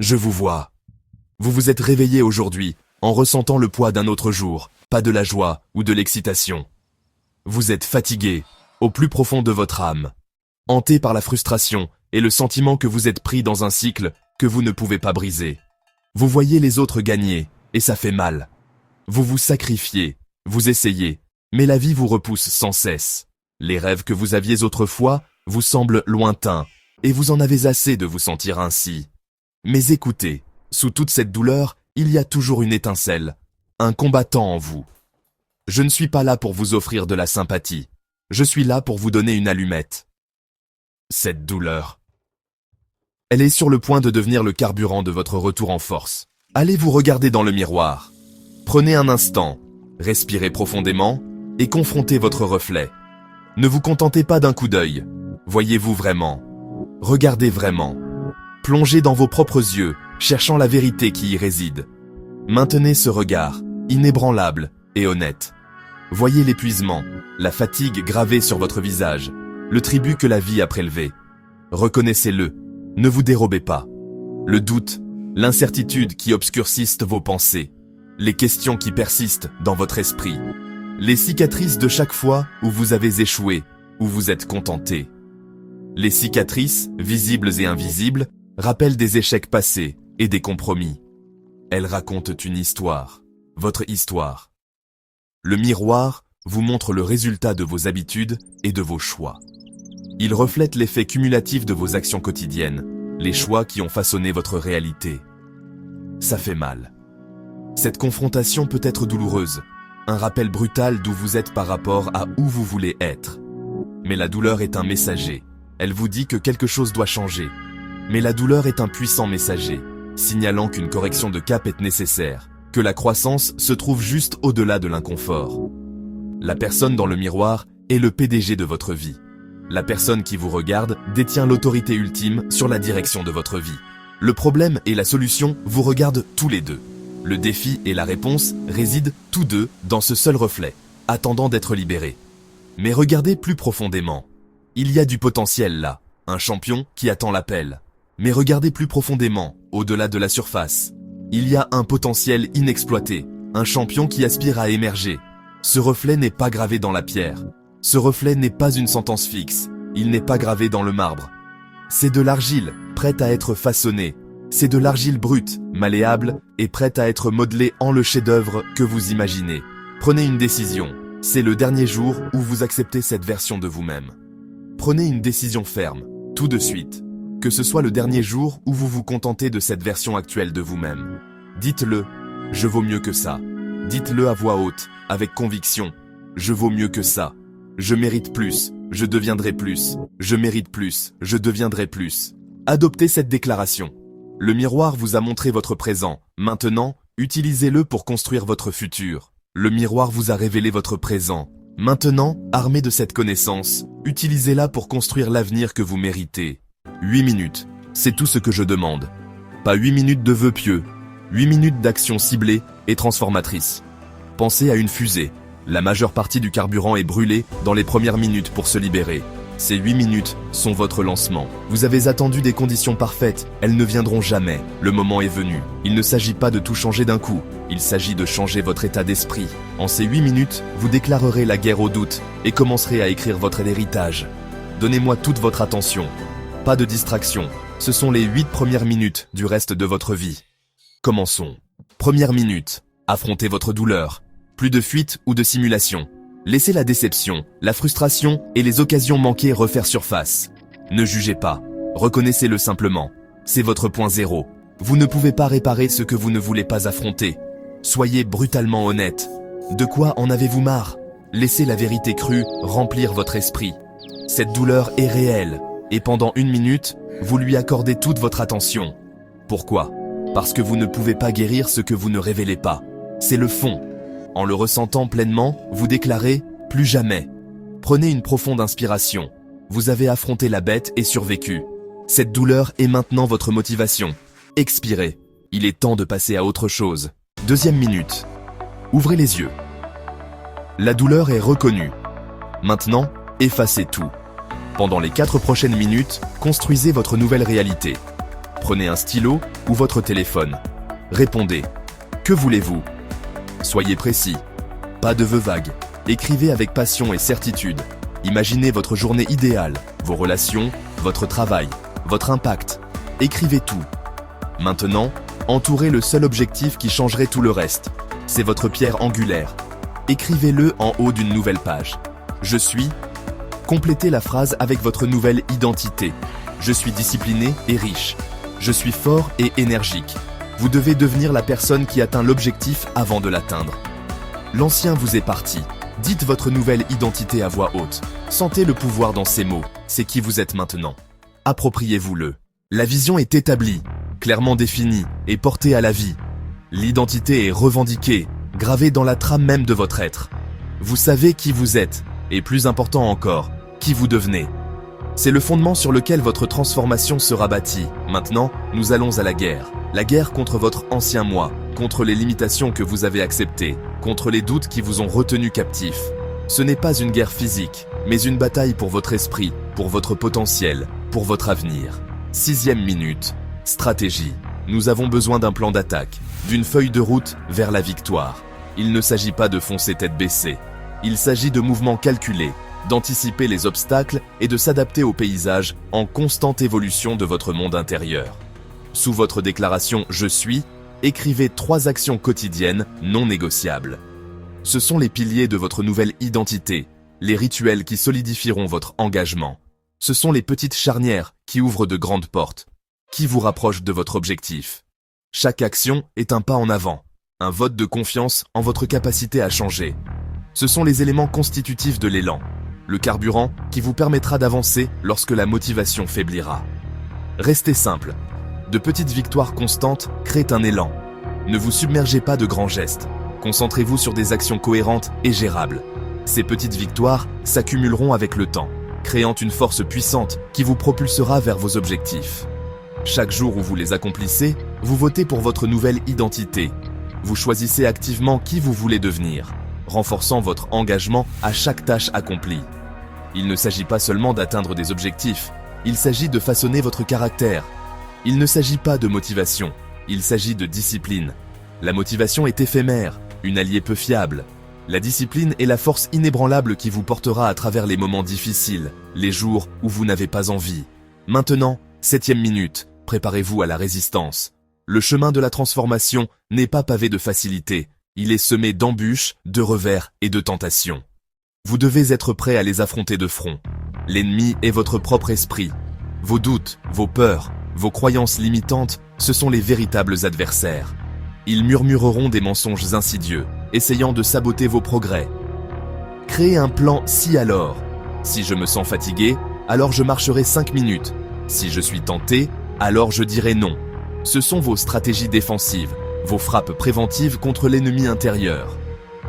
Je vous vois. Vous vous êtes réveillé aujourd'hui en ressentant le poids d'un autre jour, pas de la joie ou de l'excitation. Vous êtes fatigué, au plus profond de votre âme, hanté par la frustration et le sentiment que vous êtes pris dans un cycle que vous ne pouvez pas briser. Vous voyez les autres gagner, et ça fait mal. Vous vous sacrifiez, vous essayez, mais la vie vous repousse sans cesse. Les rêves que vous aviez autrefois vous semblent lointains, et vous en avez assez de vous sentir ainsi. Mais écoutez, sous toute cette douleur, il y a toujours une étincelle, un combattant en vous. Je ne suis pas là pour vous offrir de la sympathie, je suis là pour vous donner une allumette. Cette douleur. Elle est sur le point de devenir le carburant de votre retour en force. Allez vous regarder dans le miroir. Prenez un instant, respirez profondément et confrontez votre reflet. Ne vous contentez pas d'un coup d'œil. Voyez-vous vraiment. Regardez vraiment. Plongez dans vos propres yeux, cherchant la vérité qui y réside. Maintenez ce regard, inébranlable et honnête. Voyez l'épuisement, la fatigue gravée sur votre visage, le tribut que la vie a prélevé. Reconnaissez-le, ne vous dérobez pas. Le doute, l'incertitude qui obscurcissent vos pensées, les questions qui persistent dans votre esprit, les cicatrices de chaque fois où vous avez échoué, où vous êtes contenté. Les cicatrices, visibles et invisibles, rappellent des échecs passés et des compromis. Elles racontent une histoire, votre histoire. Le miroir vous montre le résultat de vos habitudes et de vos choix. Il reflète l'effet cumulatif de vos actions quotidiennes, les choix qui ont façonné votre réalité. Ça fait mal. Cette confrontation peut être douloureuse, un rappel brutal d'où vous êtes par rapport à où vous voulez être. Mais la douleur est un messager. Elle vous dit que quelque chose doit changer. Mais la douleur est un puissant messager, signalant qu'une correction de cap est nécessaire, que la croissance se trouve juste au-delà de l'inconfort. La personne dans le miroir est le PDG de votre vie. La personne qui vous regarde détient l'autorité ultime sur la direction de votre vie. Le problème et la solution vous regardent tous les deux. Le défi et la réponse résident tous deux dans ce seul reflet, attendant d'être libérés. Mais regardez plus profondément. Il y a du potentiel là, un champion qui attend l'appel. Mais regardez plus profondément, au-delà de la surface. Il y a un potentiel inexploité, un champion qui aspire à émerger. Ce reflet n'est pas gravé dans la pierre. Ce reflet n'est pas une sentence fixe. Il n'est pas gravé dans le marbre. C'est de l'argile, prête à être façonnée. C'est de l'argile brute, malléable et prête à être modelée en le chef-d'œuvre que vous imaginez. Prenez une décision. C'est le dernier jour où vous acceptez cette version de vous-même. Prenez une décision ferme, tout de suite. Que ce soit le dernier jour où vous vous contentez de cette version actuelle de vous-même. Dites-le, je vaux mieux que ça. Dites-le à voix haute, avec conviction. Je vaux mieux que ça. Je mérite plus, je deviendrai plus. Je mérite plus, je deviendrai plus. Adoptez cette déclaration. Le miroir vous a montré votre présent. Maintenant, utilisez-le pour construire votre futur. Le miroir vous a révélé votre présent. Maintenant, armé de cette connaissance, utilisez-la pour construire l'avenir que vous méritez. 8 minutes, c'est tout ce que je demande. Pas 8 minutes de vœux pieux, 8 minutes d'action ciblée et transformatrice. Pensez à une fusée. La majeure partie du carburant est brûlée dans les premières minutes pour se libérer. Ces 8 minutes sont votre lancement. Vous avez attendu des conditions parfaites, elles ne viendront jamais. Le moment est venu. Il ne s'agit pas de tout changer d'un coup, il s'agit de changer votre état d'esprit. En ces 8 minutes, vous déclarerez la guerre au doute et commencerez à écrire votre héritage. Donnez-moi toute votre attention. Pas de distraction. Ce sont les 8 premières minutes du reste de votre vie. Commençons. Première minute. Affrontez votre douleur. Plus de fuite ou de simulation. Laissez la déception, la frustration et les occasions manquées refaire surface. Ne jugez pas. Reconnaissez-le simplement. C'est votre point zéro. Vous ne pouvez pas réparer ce que vous ne voulez pas affronter. Soyez brutalement honnête. De quoi en avez-vous marre? Laissez la vérité crue remplir votre esprit. Cette douleur est réelle. Et pendant 1 minute, vous lui accordez toute votre attention. Pourquoi? Parce que vous ne pouvez pas guérir ce que vous ne révélez pas. C'est le fond. En le ressentant pleinement, vous déclarez « plus jamais ». Prenez une profonde inspiration. Vous avez affronté la bête et survécu. Cette douleur est maintenant votre motivation. Expirez. Il est temps de passer à autre chose. Deuxième minute. Ouvrez les yeux. La douleur est reconnue. Maintenant, effacez tout. Pendant les 4 prochaines minutes, construisez votre nouvelle réalité. Prenez un stylo ou votre téléphone. Répondez. Que voulez-vous? Soyez précis. Pas de vœux vagues. Écrivez avec passion et certitude. Imaginez votre journée idéale, vos relations, votre travail, votre impact. Écrivez tout. Maintenant, entourez le seul objectif qui changerait tout le reste. C'est votre pierre angulaire. Écrivez-le en haut d'une nouvelle page. Je suis. Complétez la phrase avec votre nouvelle identité. Je suis discipliné et riche. Je suis fort et énergique. Vous devez devenir la personne qui atteint l'objectif avant de l'atteindre. L'ancien vous est parti. Dites votre nouvelle identité à voix haute. Sentez le pouvoir dans ces mots. C'est qui vous êtes maintenant. Appropriez-vous-le. La vision est établie, clairement définie et portée à la vie. L'identité est revendiquée, gravée dans la trame même de votre être. Vous savez qui vous êtes, et plus important encore, qui vous devenez. C'est le fondement sur lequel votre transformation sera bâtie. Maintenant, nous allons à la guerre. La guerre contre votre ancien moi, contre les limitations que vous avez acceptées, contre les doutes qui vous ont retenu captif. Ce n'est pas une guerre physique, mais une bataille pour votre esprit, pour votre potentiel, pour votre avenir. 6e minute. Stratégie. Nous avons besoin d'un plan d'attaque, d'une feuille de route vers la victoire. Il ne s'agit pas de foncer tête baissée. Il s'agit de mouvements calculés, d'anticiper les obstacles et de s'adapter au paysage en constante évolution de votre monde intérieur. Sous votre déclaration « Je suis », écrivez 3 actions quotidiennes non négociables. Ce sont les piliers de votre nouvelle identité, les rituels qui solidifieront votre engagement. Ce sont les petites charnières qui ouvrent de grandes portes, qui vous rapprochent de votre objectif. Chaque action est un pas en avant, un vote de confiance en votre capacité à changer. Ce sont les éléments constitutifs de l'élan, le carburant qui vous permettra d'avancer lorsque la motivation faiblira. Restez simple. De petites victoires constantes créent un élan. Ne vous submergez pas de grands gestes. Concentrez-vous sur des actions cohérentes et gérables. Ces petites victoires s'accumuleront avec le temps, créant une force puissante qui vous propulsera vers vos objectifs. Chaque jour où vous les accomplissez, vous votez pour votre nouvelle identité. Vous choisissez activement qui vous voulez devenir, renforçant votre engagement à chaque tâche accomplie. Il ne s'agit pas seulement d'atteindre des objectifs, il s'agit de façonner votre caractère. Il ne s'agit pas de motivation, il s'agit de discipline. La motivation est éphémère, une alliée peu fiable. La discipline est la force inébranlable qui vous portera à travers les moments difficiles, les jours où vous n'avez pas envie. Maintenant, 7e minute, préparez-vous à la résistance. Le chemin de la transformation n'est pas pavé de facilité, il est semé d'embûches, de revers et de tentations. Vous devez être prêt à les affronter de front. L'ennemi est votre propre esprit. Vos doutes, vos peurs, vos croyances limitantes, ce sont les véritables adversaires. Ils murmureront des mensonges insidieux, essayant de saboter vos progrès. Créez un plan si alors. Si je me sens fatigué, alors je marcherai 5 minutes. Si je suis tenté, alors je dirai non. Ce sont vos stratégies défensives, vos frappes préventives contre l'ennemi intérieur.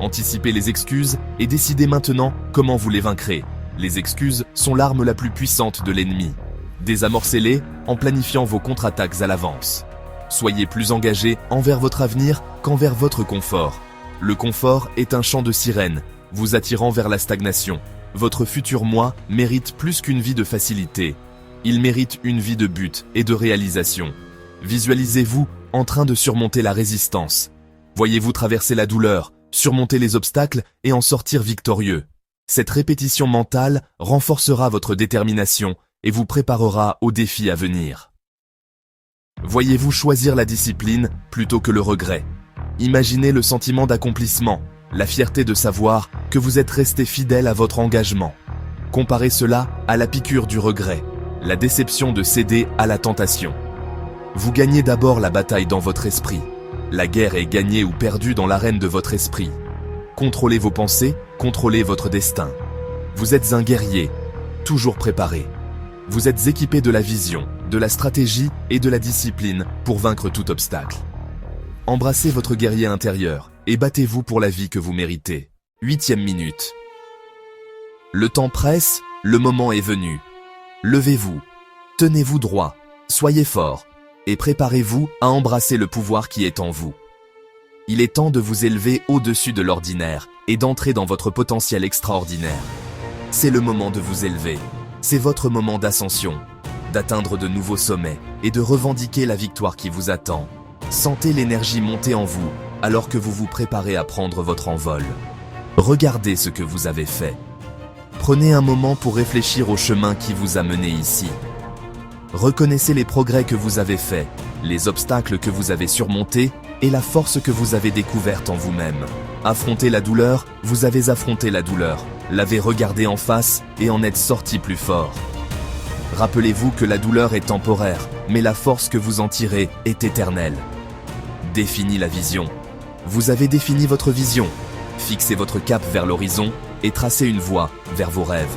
Anticipez les excuses et décidez maintenant comment vous les vaincrez. Les excuses sont l'arme la plus puissante de l'ennemi. Désamorcez-les en planifiant vos contre-attaques à l'avance. Soyez plus engagé envers votre avenir qu'envers votre confort. Le confort est un chant de sirène, vous attirant vers la stagnation. Votre futur moi mérite plus qu'une vie de facilité. Il mérite une vie de but et de réalisation. Visualisez-vous en train de surmonter la résistance. Voyez-vous traverser la douleur, surmonter les obstacles et en sortir victorieux. Cette répétition mentale renforcera votre détermination et vous préparera aux défis à venir. Voyez-vous choisir la discipline plutôt que le regret. Imaginez le sentiment d'accomplissement, la fierté de savoir que vous êtes resté fidèle à votre engagement. Comparez cela à la piqûre du regret, la déception de céder à la tentation. Vous gagnez d'abord la bataille dans votre esprit. La guerre est gagnée ou perdue dans l'arène de votre esprit. Contrôlez vos pensées, contrôlez votre destin. Vous êtes un guerrier, toujours préparé. Vous êtes équipé de la vision, de la stratégie et de la discipline pour vaincre tout obstacle. Embrassez votre guerrier intérieur et battez-vous pour la vie que vous méritez. 8e minute. Le temps presse, le moment est venu. Levez-vous, tenez-vous droit, soyez fort et préparez-vous à embrasser le pouvoir qui est en vous. Il est temps de vous élever au-dessus de l'ordinaire et d'entrer dans votre potentiel extraordinaire. C'est le moment de vous élever. C'est votre moment d'ascension. d'atteindre de nouveaux sommets et de revendiquer la victoire qui vous attend. Sentez l'énergie monter en vous alors que vous vous préparez à prendre votre envol. Regardez ce que vous avez fait. Prenez un moment pour réfléchir au chemin qui vous a mené ici. Reconnaissez les progrès que vous avez faits, les obstacles que vous avez surmontés et la force que vous avez découverte en vous-même. Affrontez la douleur, vous avez affronté la douleur, l'avez regardée en face et en êtes sorti plus fort. Rappelez-vous que la douleur est temporaire, mais la force que vous en tirez est éternelle. Définis la vision. Vous avez défini votre vision. Fixez votre cap vers l'horizon et tracez une voie vers vos rêves.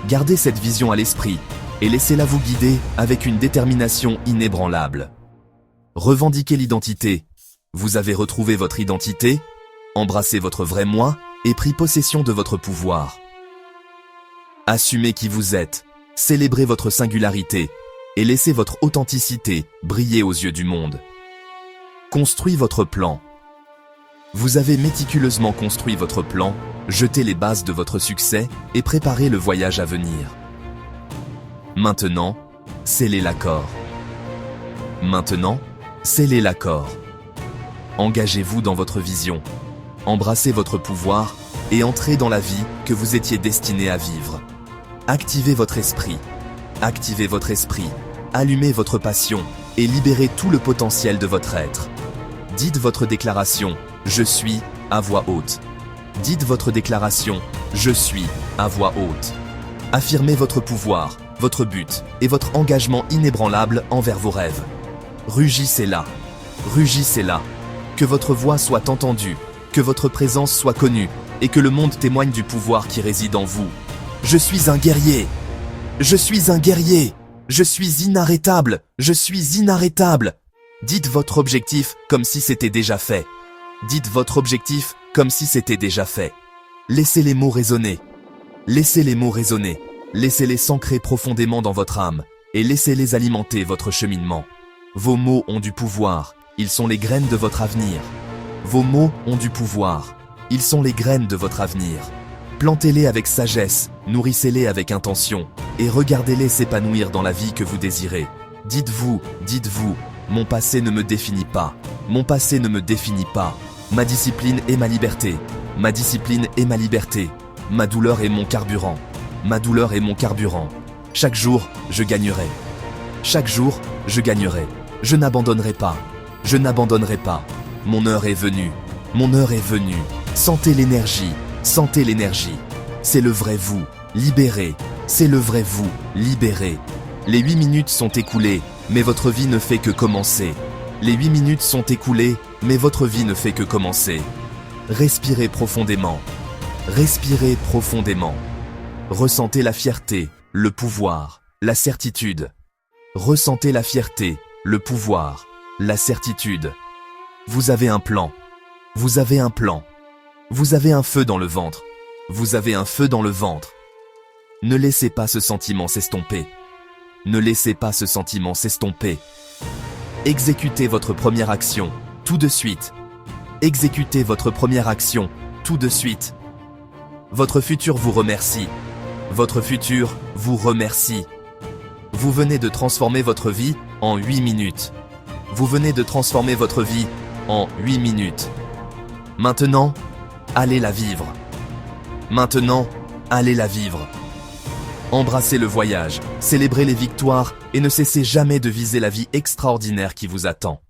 Gardez cette vision à l'esprit et laissez-la vous guider avec une détermination inébranlable. Revendiquez l'identité. Vous avez retrouvé votre identité, embrassez votre vrai moi et pris possession de votre pouvoir. Assumez qui vous êtes, célébrez votre singularité et laissez votre authenticité briller aux yeux du monde. Construis votre plan. Vous avez méticuleusement construit votre plan, jeté les bases de votre succès et préparé le voyage à venir. Maintenant, scellez l'accord. Maintenant, scellez l'accord. Engagez-vous dans votre vision, embrassez votre pouvoir et entrez dans la vie que vous étiez destiné à vivre. Activez votre esprit, allumez votre passion et libérez tout le potentiel de votre être. Dites votre déclaration « Je suis » à voix haute. Dites votre déclaration « Je suis » à voix haute. Affirmez votre pouvoir, votre but et votre engagement inébranlable envers vos rêves. Rugissez-là, rugissez-là. Que votre voix soit entendue, que votre présence soit connue et que le monde témoigne du pouvoir qui réside en vous. Je suis un guerrier. Je suis un guerrier. Je suis inarrêtable. Je suis inarrêtable. Dites votre objectif comme si c'était déjà fait. Dites votre objectif comme si c'était déjà fait. Laissez les mots résonner. Laissez les mots résonner. Laissez-les s'ancrer profondément dans votre âme et laissez-les alimenter votre cheminement. Vos mots ont du pouvoir. Ils sont les graines de votre avenir. Vos mots ont du pouvoir. Ils sont les graines de votre avenir. Plantez-les avec sagesse, nourrissez-les avec intention et regardez-les s'épanouir dans la vie que vous désirez. Dites-vous, mon passé ne me définit pas. Mon passé ne me définit pas. Ma discipline est ma liberté. Ma discipline est ma liberté. Ma douleur est mon carburant. Ma douleur est mon carburant. Chaque jour, je gagnerai. Chaque jour, je gagnerai. Je n'abandonnerai pas. Je n'abandonnerai pas. Mon heure est venue. Mon heure est venue. Sentez l'énergie. Sentez l'énergie. C'est le vrai vous. Libéré. C'est le vrai vous. Libéré. Les 8 minutes sont écoulées, mais votre vie ne fait que commencer. Les 8 minutes sont écoulées, mais votre vie ne fait que commencer. Respirez profondément. Respirez profondément. Ressentez la fierté, le pouvoir, la certitude. Ressentez la fierté, le pouvoir, la certitude. Vous avez un plan. Vous avez un plan. Vous avez un feu dans le ventre. Vous avez un feu dans le ventre. Ne laissez pas ce sentiment s'estomper. Ne laissez pas ce sentiment s'estomper. Exécutez votre première action, tout de suite. Exécutez votre première action, tout de suite. Votre futur vous remercie. Votre futur vous remercie. Vous venez de transformer votre vie en 8 minutes. Vous venez de transformer votre vie en 8 minutes. Maintenant, allez la vivre. Maintenant, allez la vivre. Embrassez le voyage, célébrez les victoires et ne cessez jamais de viser la vie extraordinaire qui vous attend.